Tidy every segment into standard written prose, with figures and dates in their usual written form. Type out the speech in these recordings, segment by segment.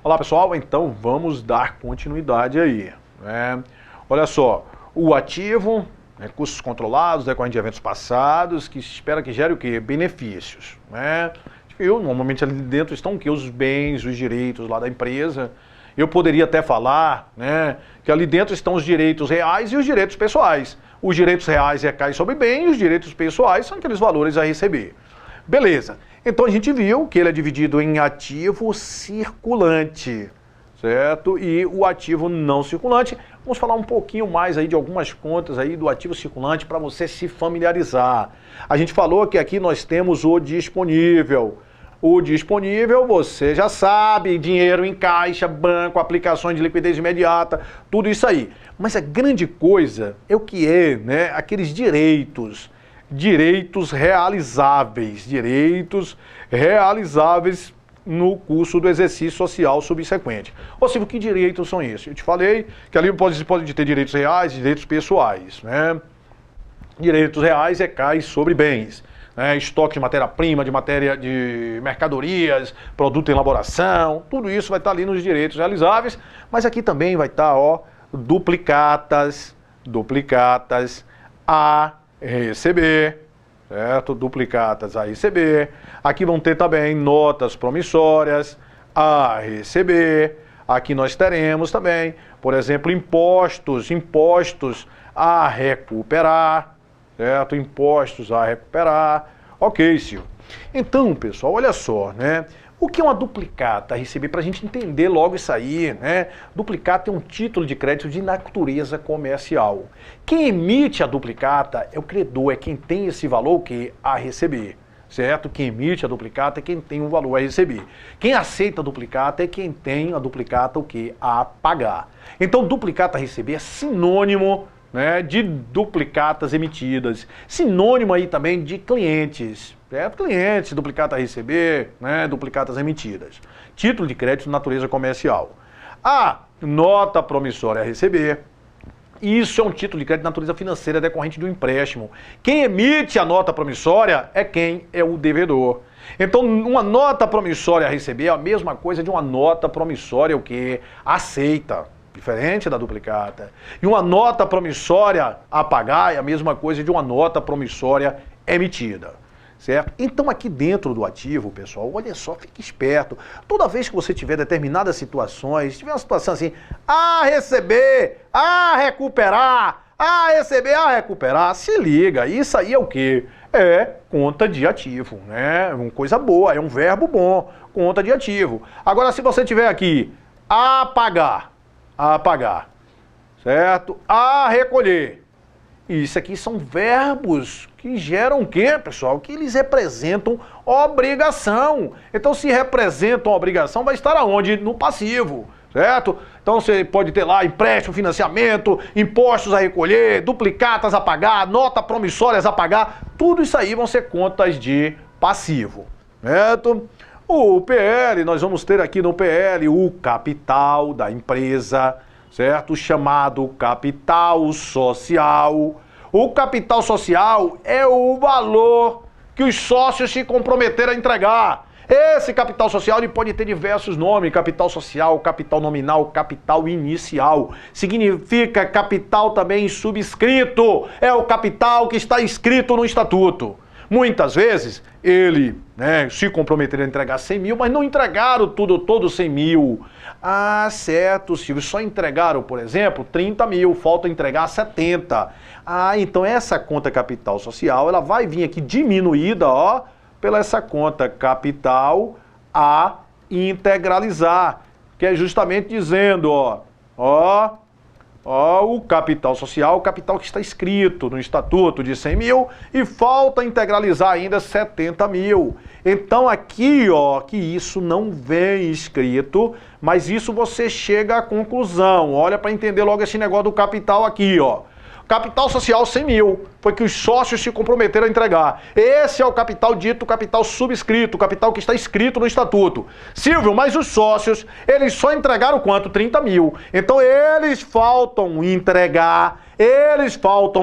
Olá pessoal, então vamos dar continuidade aí. Olha só, o ativo, custos controlados, decorrente de eventos passados, que se espera que gere o quê? Benefícios. Normalmente ali dentro estão o quê? Os bens, os direitos lá da empresa. Eu poderia até falar que ali dentro estão os direitos reais e os direitos pessoais. Os direitos reais recai sobre bem e os direitos pessoais são aqueles valores a receber. Beleza. Então a gente viu que ele é dividido em ativo circulante, certo? E o ativo não circulante. Vamos falar um pouquinho mais aí de algumas contas aí do ativo circulante para você se familiarizar. A gente falou que aqui nós temos o disponível. O disponível, você já sabe, dinheiro em caixa, banco, aplicações de liquidez imediata, tudo isso aí. Mas a grande coisa é o que é, aqueles direitos realizáveis no curso do exercício social subsequente. Ô Silvio, que direitos são esses? Eu te falei que ali pode ter direitos reais e direitos pessoais, Direitos reais recai sobre bens. Estoque de matéria-prima, de mercadorias, produto em elaboração, tudo isso vai estar ali nos direitos realizáveis, mas aqui também vai estar, duplicatas a receber, certo? Duplicatas a receber. Aqui vão ter também notas promissórias a receber. Aqui nós teremos também, por exemplo, impostos a recuperar, certo? Impostos a recuperar. Ok, Silvio. Então, pessoal, olha só, O que é uma duplicata a receber? Para a gente entender logo isso aí, Duplicata é um título de crédito de natureza comercial. Quem emite a duplicata é o credor, é quem tem esse valor a receber, certo? Quem emite a duplicata é quem tem o valor a receber. Quem aceita a duplicata é quem tem a duplicata a pagar. Então, duplicata a receber é sinônimo de duplicatas emitidas. Sinônimo aí também de clientes, certo? Clientes, duplicata a receber, duplicatas emitidas. Título de crédito de natureza comercial. A nota promissória a receber. Isso é um título de crédito de natureza financeira decorrente do empréstimo. Quem emite a nota promissória é quem é o devedor. Então, uma nota promissória a receber é a mesma coisa de uma nota promissória aceita. Diferente da duplicata. E uma nota promissória a pagar é a mesma coisa de uma nota promissória emitida. Certo? Então aqui dentro do ativo, pessoal, olha só, fique esperto. Toda vez que você tiver determinadas situações, tiver uma situação assim, a receber, a recuperar, a receber, a recuperar, se liga, isso aí é o quê? É conta de ativo, Uma coisa boa, é um verbo bom, conta de ativo. Agora se você tiver aqui, a pagar, certo? A recolher. Isso aqui são verbos que geram o quê, pessoal? Que eles representam obrigação. Então, se representam obrigação, vai estar aonde? No passivo, certo? Então, você pode ter lá empréstimo, financiamento, impostos a recolher, duplicatas a pagar, nota promissórias a pagar. Tudo isso aí vão ser contas de passivo, certo? O PL, nós vamos ter aqui no PL o capital da empresa, certo? O chamado capital social. O capital social é o valor que os sócios se comprometeram a entregar. Esse capital social ele pode ter diversos nomes, capital social, capital nominal, capital inicial. Significa capital também subscrito, é o capital que está escrito no estatuto. Muitas vezes ele se comprometeram a entregar 100 mil, mas não entregaram todos 100 mil. Ah, certo, Silvio, só entregaram, por exemplo, 30 mil, falta entregar 70. Ah, então essa conta capital social, ela vai vir aqui diminuída, pela essa conta capital a integralizar, que é justamente dizendo, o capital social, o capital que está escrito no estatuto de 100 mil e falta integralizar ainda 70 mil. Então aqui, que isso não vem escrito, mas isso você chega à conclusão. Olha para entender logo esse negócio do capital aqui, Capital social 100 mil, foi que os sócios se comprometeram a entregar. Esse é o capital dito capital subscrito, o capital que está escrito no estatuto. Silvio, mas os sócios, eles só entregaram quanto? 30 mil. Então eles faltam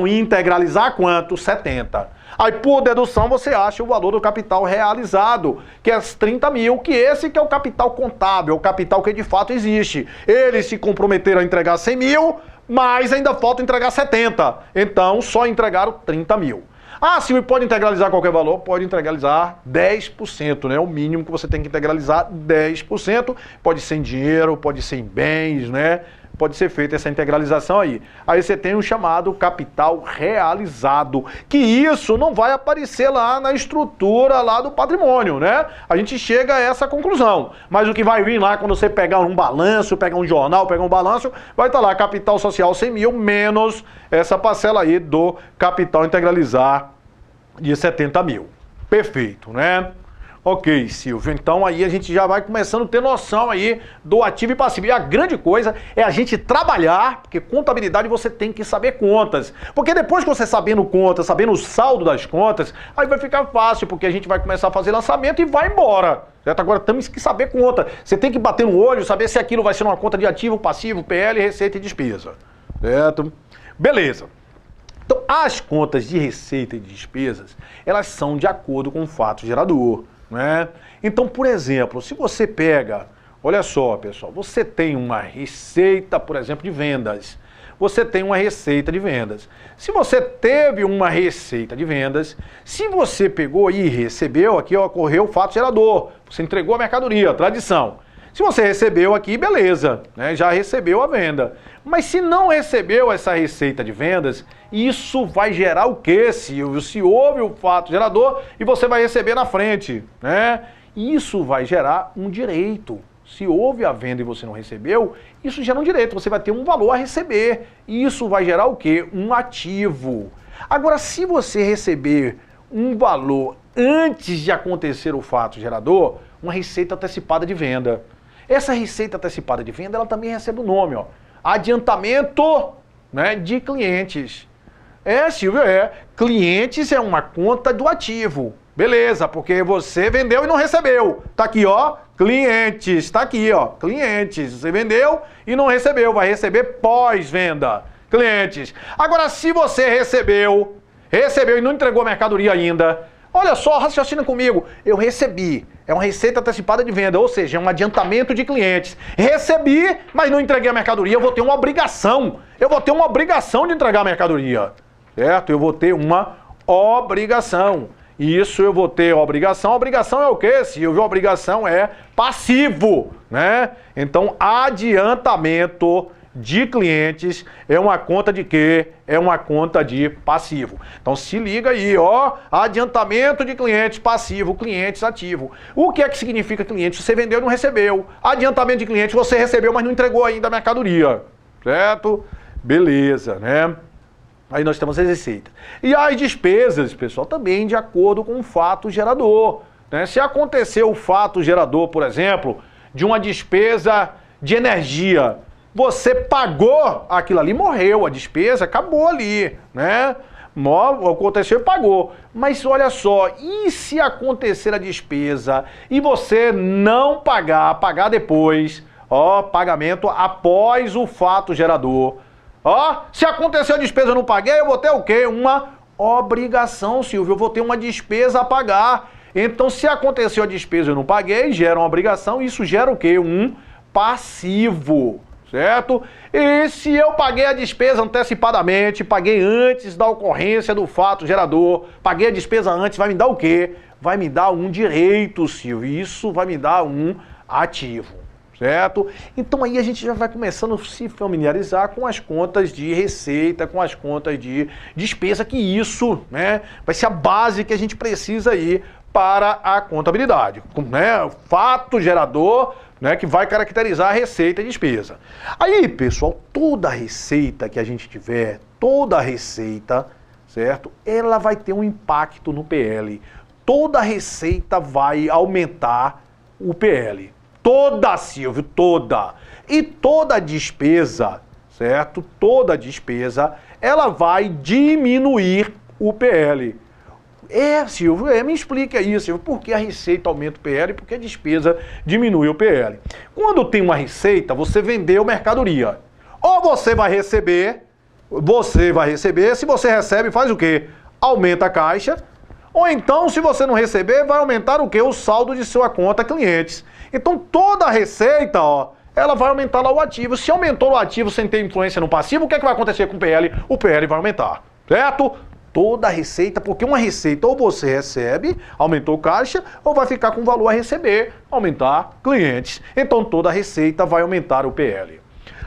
integralizar quanto? 70. Aí, por dedução, você acha o valor do capital realizado, que é 30 mil, que esse que é o capital contábil, o capital que de fato existe. Eles se comprometeram a entregar 100 mil, mas ainda falta entregar 70. Então, só entregaram 30 mil. Ah, Silvio, pode integralizar qualquer valor? Pode integralizar 10%, né? O mínimo que você tem que integralizar, 10%. Pode ser em dinheiro, pode ser em bens, né? Pode ser feita essa integralização aí. Aí você tem o chamado capital realizado, que isso não vai aparecer lá na estrutura lá do patrimônio, né? A gente chega a essa conclusão. Mas o que vai vir lá quando você pegar um balanço, pegar um jornal, pegar um balanço, vai estar lá capital social 100 mil menos essa parcela aí do capital integralizar de 70 mil. Perfeito, né? Ok, Silvio, então aí a gente já vai começando a ter noção aí do ativo e passivo. E a grande coisa é a gente trabalhar, porque contabilidade você tem que saber contas. Porque depois que você sabendo contas, sabendo o saldo das contas, aí vai ficar fácil, porque a gente vai começar a fazer lançamento e vai embora. Certo? Agora temos que saber conta. Você tem que bater no olho, saber se aquilo vai ser uma conta de ativo, passivo, PL, receita e despesa. Certo? Beleza. Então, as contas de receita e de despesas, elas são de acordo com o fato gerador. Né? Então, por exemplo, se você pega, olha só, pessoal, você tem uma receita, por exemplo, de vendas. Você tem uma receita de vendas. Se você teve uma receita de vendas, se você pegou e recebeu, aqui ocorreu o fato gerador. Você entregou a mercadoria, tradição. Se você recebeu aqui, beleza, né? Já recebeu a venda. Mas se não recebeu essa receita de vendas, isso vai gerar o quê, Silvio? Se houve o fato gerador e você vai receber na frente, né? Isso vai gerar um direito. Se houve a venda e você não recebeu, isso gera um direito, você vai ter um valor a receber. Isso vai gerar o quê? Um ativo. Agora, se você receber um valor antes de acontecer o fato gerador, uma receita antecipada de venda. Essa receita antecipada de venda, ela também recebe o nome, ó, adiantamento, né, de clientes. Silvio, clientes é uma conta do ativo. Beleza, porque você vendeu e não recebeu. Tá aqui, ó, clientes, tá aqui, ó, clientes. Você vendeu e não recebeu, vai receber pós-venda. Clientes. Agora, se você recebeu e não entregou a mercadoria ainda, olha só, raciocina comigo, eu recebi, é uma receita antecipada de venda, ou seja, é um adiantamento de clientes. Recebi, mas não entreguei a mercadoria, eu vou ter uma obrigação. De entregar a mercadoria, certo? Eu vou ter uma obrigação. Isso eu vou ter obrigação. Obrigação é o quê, Silvio? Obrigação é passivo, né? Então, adiantamento de clientes é uma conta de quê? É uma conta de passivo. Então se liga aí, ó, adiantamento de clientes passivo, clientes ativo. O que é que significa cliente? Você vendeu e não recebeu. Adiantamento de clientes, você recebeu, mas não entregou ainda a mercadoria, certo? Beleza, né? Aí nós temos as receitas. E as despesas, pessoal, também de acordo com o fato gerador, né? Se aconteceu o fato gerador, por exemplo, de uma despesa de energia, você pagou aquilo ali, morreu a despesa, acabou ali, né? Aconteceu e pagou. Mas olha só, e se acontecer a despesa e você não pagar depois, ó, pagamento após o fato gerador, ó, se aconteceu a despesa e eu não paguei, eu vou ter o quê? Uma obrigação, Silvio, eu vou ter uma despesa a pagar. Então, se aconteceu a despesa e eu não paguei, gera uma obrigação, isso gera o quê? Um passivo. Certo? E se eu paguei a despesa antecipadamente, paguei antes da ocorrência do fato gerador, paguei a despesa antes, vai me dar o quê? Vai me dar um direito, Silvio. Isso vai me dar um ativo, certo? Então aí a gente já vai começando a se familiarizar com as contas de receita, com as contas de despesa, que isso, né, vai ser a base que a gente precisa aí para a contabilidade, né? Fato gerador, né, que vai caracterizar a receita e despesa. Aí, pessoal, toda receita que a gente tiver, toda receita, certo? Ela vai ter um impacto no PL. Toda receita vai aumentar o PL. Toda, Silvio, toda. E toda despesa, certo? Toda despesa, ela vai diminuir o PL. Silvio, me explica isso, Silvio, por que a receita aumenta o PL e por que a despesa diminui o PL? Quando tem uma receita, você vendeu mercadoria. Ou você vai receber, se você recebe, faz o quê? aumenta a caixa. Ou então, se você não receber, vai aumentar o quê? O saldo de sua conta clientes. Então, toda a receita, ó, ela vai aumentar lá o ativo. Se aumentou o ativo sem ter influência no passivo, o que é que vai acontecer com o PL? O PL vai aumentar, certo? Toda a receita, porque uma receita ou você recebe, aumentou caixa, ou vai ficar com valor a receber, aumentar clientes. Então, toda a receita vai aumentar o PL.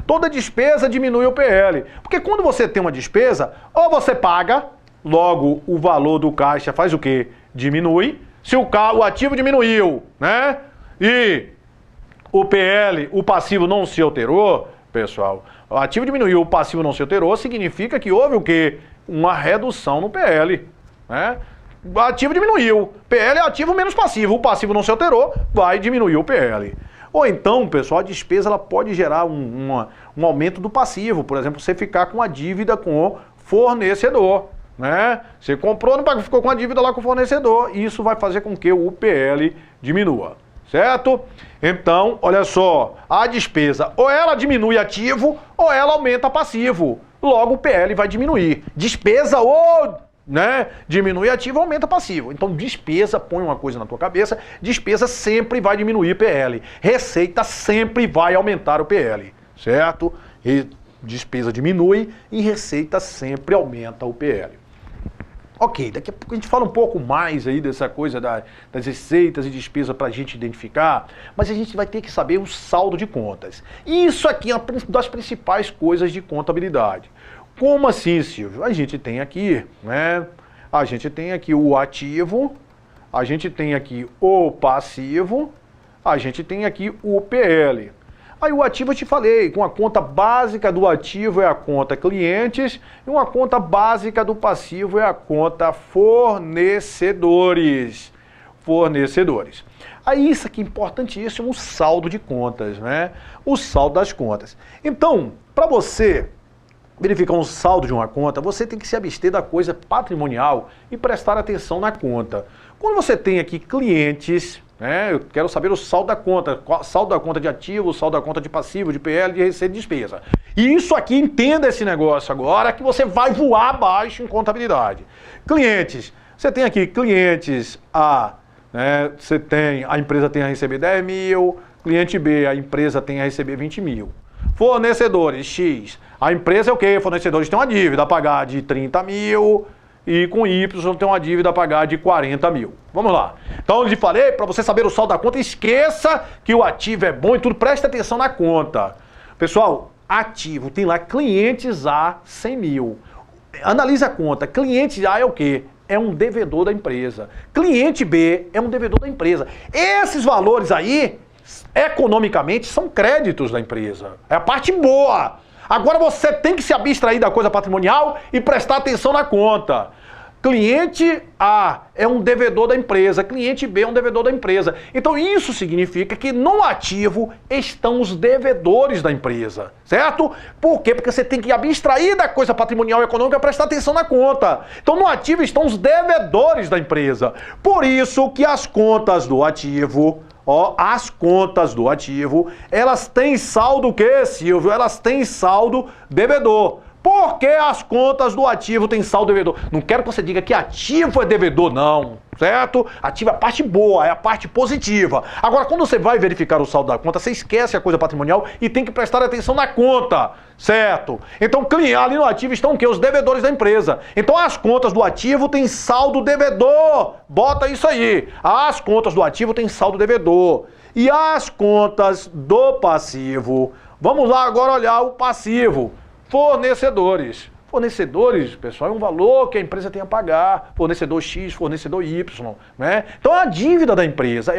Toda despesa diminui o PL. Porque quando você tem uma despesa, ou você paga, logo o valor do caixa faz o quê? Diminui. Se o ativo diminuiu, né? E o PL, o passivo não se alterou, pessoal, o ativo diminuiu, o passivo não se alterou, significa que houve o quê? Uma redução no PL, né? O ativo diminuiu, PL é ativo menos passivo, o passivo não se alterou, vai diminuir o PL. Ou então, pessoal, a despesa ela pode gerar um aumento do passivo, por exemplo, você ficar com a dívida com o fornecedor, né? Você comprou, não ficou com a dívida lá com o fornecedor, e isso vai fazer com que o PL diminua. Certo? Então, olha só, a despesa ou ela diminui ativo ou ela aumenta passivo. Logo o PL vai diminuir. Despesa ou, né, diminui ativo, aumenta passivo. Então despesa, põe uma coisa na tua cabeça, despesa sempre vai diminuir PL. Receita sempre vai aumentar o PL, certo? E despesa diminui e receita sempre aumenta o PL. Ok, daqui a pouco a gente fala um pouco mais aí dessa coisa das receitas e despesas para a gente identificar, mas a gente vai ter que saber o saldo de contas. Isso aqui é uma das principais coisas de contabilidade. Como assim, Silvio? A gente tem aqui, né? A gente tem aqui o ativo, a gente tem aqui o passivo, a gente tem aqui o PL. Aí o ativo eu te falei, com a conta básica do ativo é a conta clientes e uma conta básica do passivo é a conta fornecedores. Aí isso aqui é importantíssimo, o saldo de contas, né? O saldo das contas. Então, para você verificar um saldo de uma conta, você tem que se abster da coisa patrimonial e prestar atenção na conta. Quando você tem aqui clientes, né, eu quero saber o saldo da conta de ativo, o saldo da conta de passivo, de PL, de receita e despesa. E isso aqui, entenda esse negócio agora, que você vai voar abaixo em contabilidade. Clientes, você tem aqui clientes A, né, a empresa tem a receber 10 mil, cliente B, a empresa tem a receber 20 mil. Fornecedores, X, a empresa é o quê? Fornecedores têm uma dívida a pagar de 30 mil, e com Y tem uma dívida a pagar de 40 mil. Vamos lá. Então, eu lhe falei, para você saber o saldo da conta, esqueça que o ativo é bom e tudo, preste atenção na conta. Pessoal, ativo, tem lá clientes A 100 mil. Analise a conta. Cliente A é o quê? É um devedor da empresa. Cliente B é um devedor da empresa. Esses valores aí, economicamente, são créditos da empresa. É a parte boa. Agora você tem que se abstrair da coisa patrimonial e prestar atenção na conta. Cliente A é um devedor da empresa, cliente B é um devedor da empresa. Então isso significa que no ativo estão os devedores da empresa, certo? Por quê? Porque você tem que abstrair da coisa patrimonial e econômica e prestar atenção na conta. Então no ativo estão os devedores da empresa. Por isso que as contas do ativo... as contas do ativo, elas têm saldo o quê, Silvio? Elas têm saldo devedor. Por que as contas do ativo têm saldo devedor? Não quero que você diga que ativo é devedor, não, certo? Ativo é a parte boa, é a parte positiva. Agora, quando você vai verificar o saldo da conta, você esquece a coisa patrimonial e tem que prestar atenção na conta, certo? Então, ali no ativo estão o quê? Os devedores da empresa. Então, as contas do ativo têm saldo devedor. Bota isso aí. As contas do ativo têm saldo devedor. E as contas do passivo? Vamos lá agora olhar o passivo. Fornecedores. Fornecedores, pessoal, é um valor que a empresa tem a pagar. Fornecedor X, fornecedor Y, né? Então é uma dívida da empresa,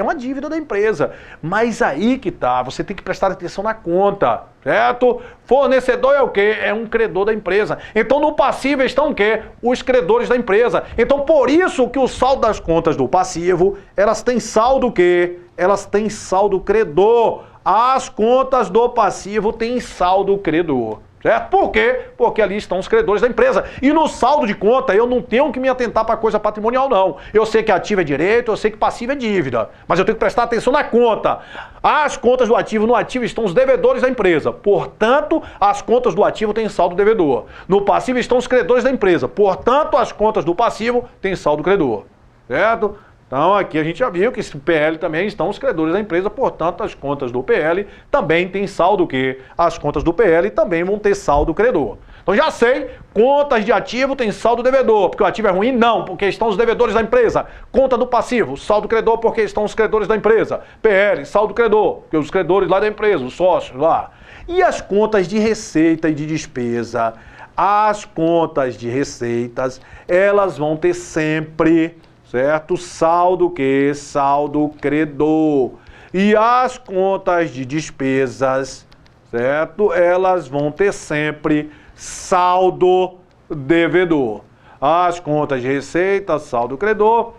Mas aí que tá, você tem que prestar atenção na conta, certo? Fornecedor é o quê? É um credor da empresa. Então no passivo estão o quê? Os credores da empresa. Então por isso que o saldo das contas do passivo, elas têm saldo o quê? Elas têm saldo credor. As contas do passivo têm saldo credor, Certo? Por quê? Porque ali estão os credores da empresa. E no saldo de conta eu não tenho que me atentar para coisa patrimonial, não. Eu sei que ativo é direito, eu sei que passivo é dívida. Mas eu tenho que prestar atenção na conta. As contas do ativo, no ativo estão os devedores da empresa. Portanto, as contas do ativo têm saldo devedor. No passivo estão os credores da empresa. Portanto, as contas do passivo têm saldo credor. Certo? Então aqui a gente já viu que esse PL também estão os credores da empresa, portanto as contas do PL também têm saldo o quê? As contas do PL também vão ter saldo credor. Então já sei, contas de ativo tem saldo devedor, porque o ativo é ruim? Não, porque estão os devedores da empresa. Conta do passivo, saldo credor, porque estão os credores da empresa. PL, saldo credor, porque os credores lá da empresa, os sócios lá. E as contas de receita e de despesa? As contas de receitas, elas vão ter sempre... certo? Saldo que? Saldo credor. E as contas de despesas, certo? Elas vão ter sempre saldo devedor. As contas de receita, saldo credor.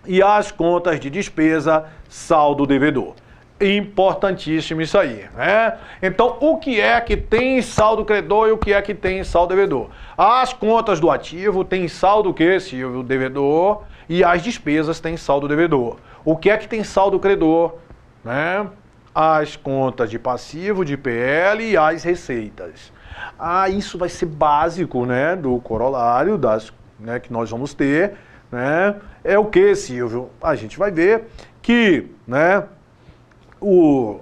E as contas de despesa, saldo devedor. Importantíssimo isso aí, né? Então, o que é que tem saldo credor e o que é que tem saldo devedor? As contas do ativo têm saldo o quê, Silvio? Devedor. E as despesas têm saldo devedor. O que é que tem saldo credor? Né? As contas de passivo, de PL e as receitas. Isso vai ser básico, né, do corolário das, né, que nós vamos ter. Né? É o que, Silvio? A gente vai ver que, né,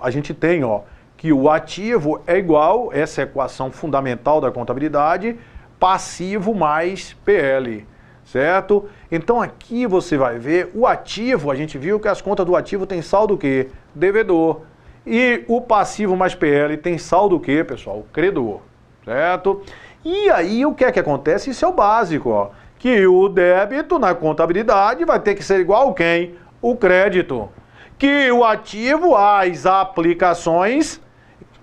a gente tem, ó, que o ativo é igual, essa é a equação fundamental da contabilidade, passivo mais PL. Certo? Então aqui você vai ver o ativo, a gente viu que as contas do ativo tem saldo o quê? Devedor. E o passivo mais PL tem saldo o quê, pessoal? Credor. Certo? E aí o que é que acontece? Isso é o básico, ó. Que o débito na contabilidade vai ter que ser igual a quem? O crédito. Que o ativo, as aplicações,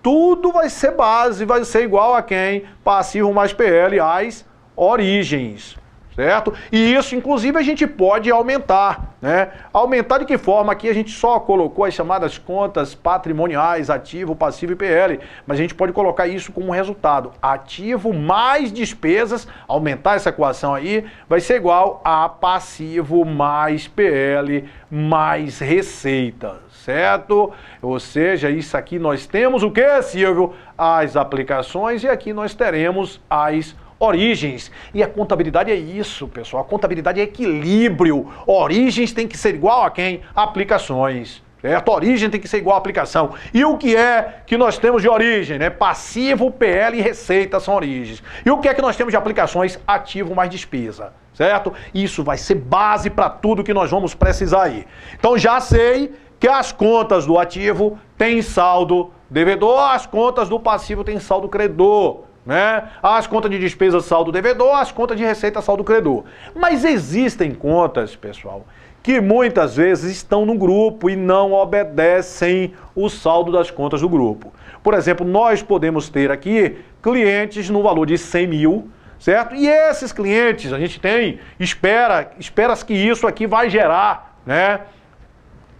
tudo vai ser base, vai ser igual a quem? Passivo mais PL, as origens. Certo? E isso, inclusive, a gente pode aumentar, né? Aumentar de que forma? Aqui a gente só colocou as chamadas contas patrimoniais, ativo, passivo e PL, mas a gente pode colocar isso como resultado. Ativo mais despesas, aumentar essa equação aí, vai ser igual a passivo mais PL mais receita, certo? Ou seja, isso aqui nós temos o que, Silvio? As aplicações e aqui nós teremos as origens. E a contabilidade é isso, pessoal. A contabilidade é equilíbrio. Origens tem que ser igual a quem? Aplicações. Certo? Origem tem que ser igual a aplicação. E o que é que nós temos de origem? Né? Passivo, PL e receita são origens. E o que é que nós temos de aplicações? Ativo mais despesa. Certo? Isso vai ser base para tudo que nós vamos precisar aí. Então já sei que as contas do ativo têm saldo devedor, as contas do passivo têm saldo credor. Né? As contas de despesa, saldo devedor, as contas de receita, saldo credor. Mas existem contas, pessoal, que muitas vezes estão no grupo e não obedecem o saldo das contas do grupo. Por exemplo, nós podemos ter aqui clientes no valor de 100 mil, certo? E esses clientes, a gente tem, espera-se que isso aqui vai gerar, né,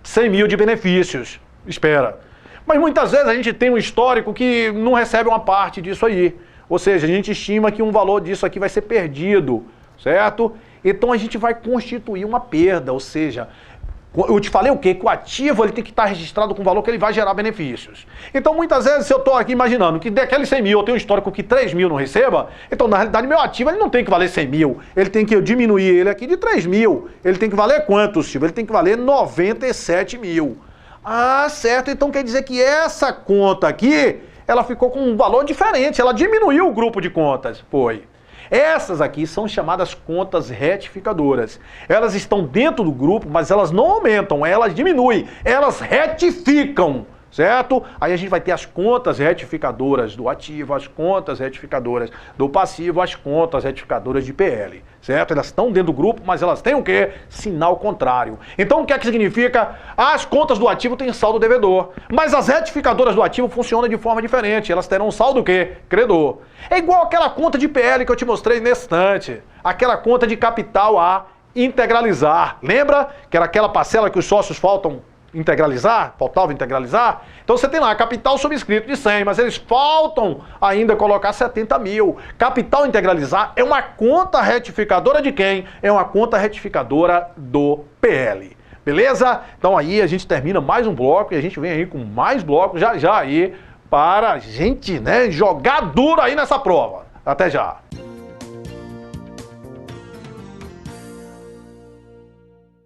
100 mil de benefícios, espera. Mas muitas vezes a gente tem um histórico que não recebe uma parte disso aí. Ou seja, a gente estima que um valor disso aqui vai ser perdido, certo? Então a gente vai constituir uma perda, ou seja, eu te falei o quê? Que o ativo ele tem que estar registrado com o valor que ele vai gerar benefícios. Então muitas vezes se eu estou aqui imaginando que daqueles 100 mil eu tenho um histórico que 3 mil não receba, então na realidade meu ativo ele não tem que valer 100 mil, ele tem que diminuir ele aqui de 3 mil, ele tem que valer quanto, Silvio? Ele tem que valer 97 mil. Certo, então quer dizer que essa conta aqui, ela ficou com um valor diferente, ela diminuiu o grupo de contas, foi. Essas aqui são chamadas contas retificadoras. Elas estão dentro do grupo, mas elas não aumentam, elas diminuem, elas retificam, certo? Aí a gente vai ter as contas retificadoras do ativo, as contas retificadoras do passivo, as contas retificadoras de PL, certo? Elas estão dentro do grupo, mas elas têm o quê? Sinal contrário. Então o que é que significa? As contas do ativo têm saldo devedor, mas as retificadoras do ativo funcionam de forma diferente, elas terão um saldo o quê? Credor. É igual aquela conta de PL que eu te mostrei nesse instante, aquela conta de capital a integralizar. Lembra que era aquela parcela que os sócios faltam integralizar, faltava integralizar. Então você tem lá capital subscrito de 100, mas eles faltam ainda colocar 70 mil. Capital integralizar é uma conta retificadora de quem? É uma conta retificadora do PL. Beleza? Então aí a gente termina mais um bloco e a gente vem aí com mais blocos já aí para a gente, né, jogar duro aí nessa prova. Até já!